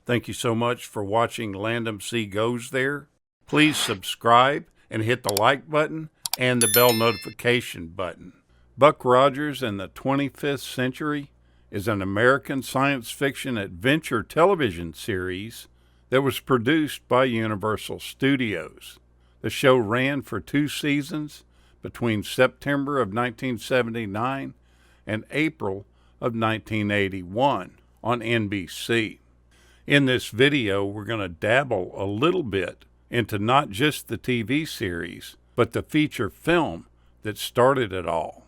Thank you so much for watching Landom C Goes There. Please subscribe and hit the like button and the bell notification button. Buck Rogers and the 25th Century is an American science fiction adventure television series that was produced by Universal Studios. The show ran for 2 seasons between September of 1979 and April of 1981 on NBC. In this video, we're going to dabble a little bit into not just the TV series, but the feature film that started it all.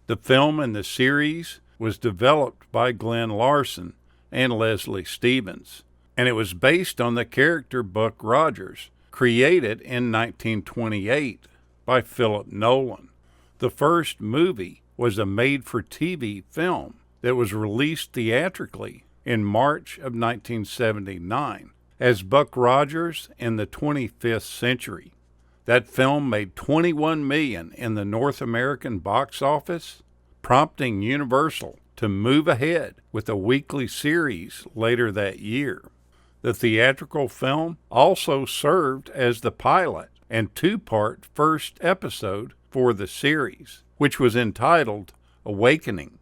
The film and the series was developed by Glenn Larson and Leslie Stevens, and it was based on the character Buck Rogers, created in 1928 by Philip Nolan. The first movie was a made-for-TV film that was released theatrically in March of 1979 as Buck Rogers in the 25th Century. That film made $21 million in the North American box office, prompting Universal to move ahead with a weekly series later that year. The theatrical film also served as the pilot and 2-part first episode for the series, which was entitled Awakening.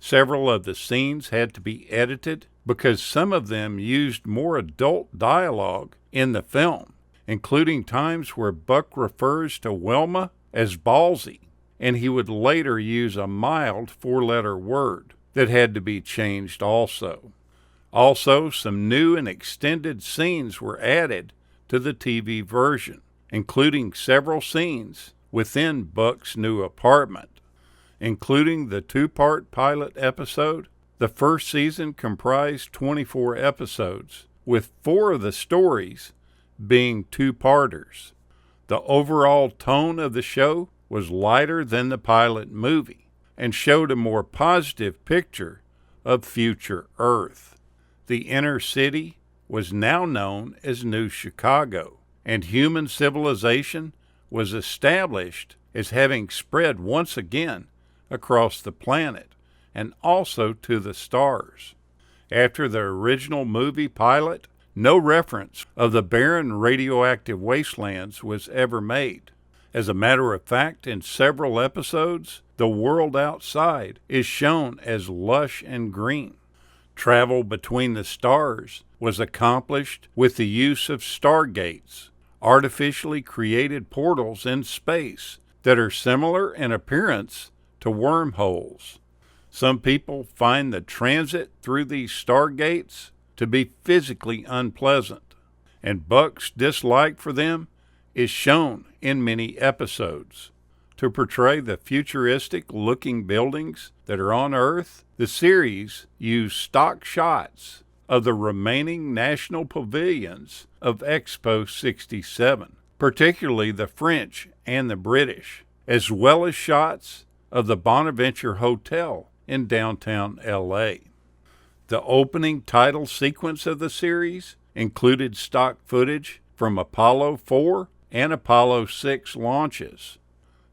Several of the scenes had to be edited because some of them used more adult dialogue in the film, including times where Buck refers to Wilma as ballsy, and he would later use a mild 4-letter word that had to be changed also. Also, some new and extended scenes were added to the TV version, including several scenes within Buck's new apartment. Including the 2-part pilot episode, the first season comprised 24 episodes, with 4 of the stories being 2-parters. The overall tone of the show was lighter than the pilot movie and showed a more positive picture of future Earth. The inner city was now known as New Chicago, and human civilization was established as having spread once again across the planet and also to the stars. After the original movie pilot, no reference of the barren radioactive wastelands was ever made. As a matter of fact, in several episodes, the world outside is shown as lush and green. Travel between the stars was accomplished with the use of stargates, artificially created portals in space that are similar in appearance to wormholes. Some people find the transit through these stargates to be physically unpleasant, and Buck's dislike for them is shown in many episodes. To portray the futuristic-looking buildings that are on Earth, the series used stock shots of the remaining national pavilions of Expo 67, particularly the French and the British, as well as shots of the Bonaventure Hotel in downtown L.A. The opening title sequence of the series included stock footage from Apollo 4 and Apollo 6 launches.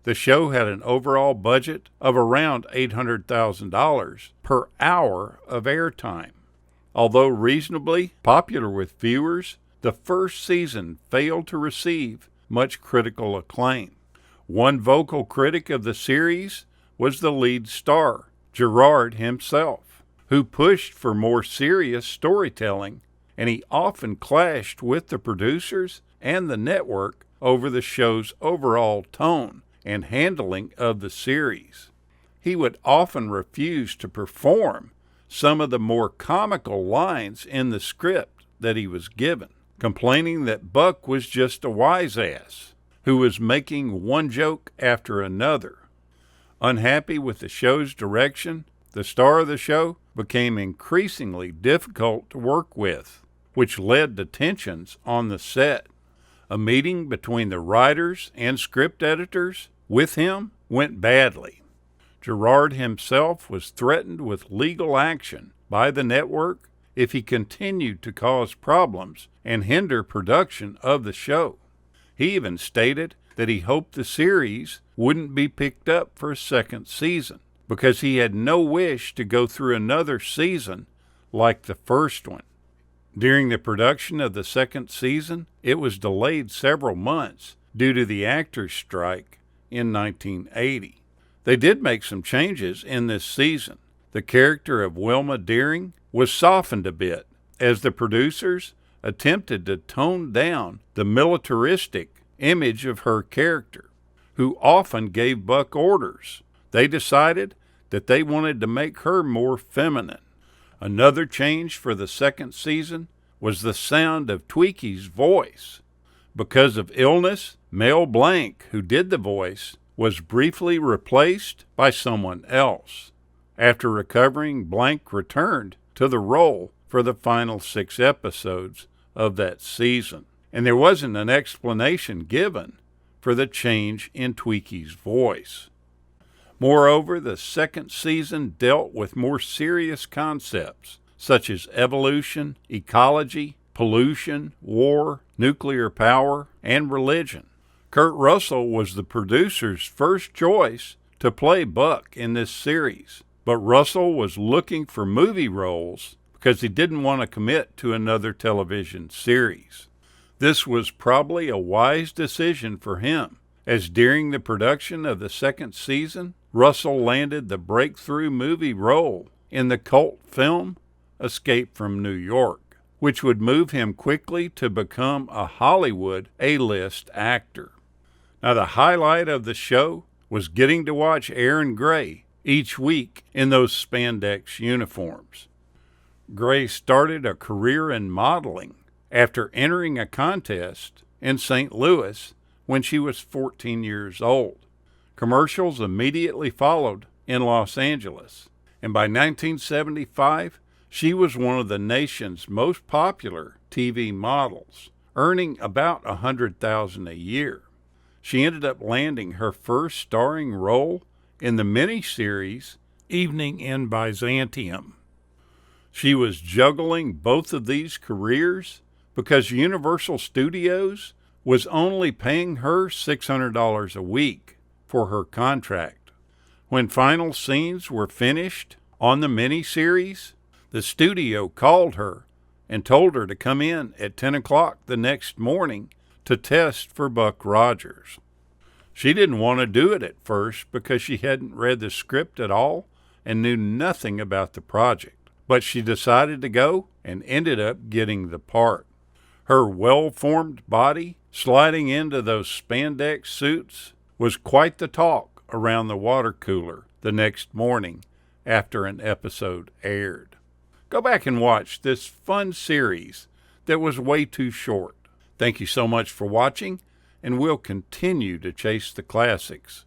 The show had an overall budget of around $800,000 per hour of airtime. Although reasonably popular with viewers, the first season failed to receive much critical acclaim. One vocal critic of the series was the lead star, Gerard himself, who pushed for more serious storytelling, and he often clashed with the producers and the network over the show's overall tone and handling of the series. He would often refuse to perform some of the more comical lines in the script that he was given, complaining that Buck was just a wise-ass who was making one joke after another. Unhappy with the show's direction, the star of the show became increasingly difficult to work with, which led to tensions on the set. A meeting between the writers and script editors with him went badly. Gerard himself was threatened with legal action by the network if he continued to cause problems and hinder production of the show. He even stated that he hoped the series wouldn't be picked up for a second season because he had no wish to go through another season like the first one. During the production of the second season, it was delayed several months due to the actors' strike in 1980. They did make some changes in this season. The character of Wilma Deering was softened a bit as the producers attempted to tone down the militaristic image of her character, who often gave Buck orders. They decided that they wanted to make her more feminine. Another change for the second season was the sound of Tweaky's voice. Because of illness, Mel Blanc, who did the voice, was briefly replaced by someone else. After recovering, Blanc returned to the role for the final 6 episodes of that season, and there wasn't an explanation given for the change in Tweaky's voice. Moreover, the second season dealt with more serious concepts, such as evolution, ecology, pollution, war, nuclear power, and religion. Kurt Russell was the producer's first choice to play Buck in this series, but Russell was looking for movie roles because he didn't want to commit to another television series. This was probably a wise decision for him, as during the production of the second season, Russell landed the breakthrough movie role in the cult film Escape from New York, which would move him quickly to become a Hollywood A-list actor. Now, the highlight of the show was getting to watch Erin Gray each week in those spandex uniforms. Gray started a career in modeling after entering a contest in St. Louis when she was 14 years old. Commercials immediately followed in Los Angeles, and by 1975, she was one of the nation's most popular TV models, earning about $100,000 a year. She ended up landing her first starring role in the miniseries Evening in Byzantium. She was juggling both of these careers because Universal Studios was only paying her $600 a week for her contract. When final scenes were finished on the miniseries, the studio called her and told her to come in at 10 o'clock the next morning to test for Buck Rogers. She didn't want to do it at first because she hadn't read the script at all and knew nothing about the project, but she decided to go and ended up getting the part. Her well-formed body sliding into those spandex suits was quite the talk around the water cooler the next morning after an episode aired. Go back and watch this fun series that was way too short. Thank you so much for watching, and we'll continue to chase the classics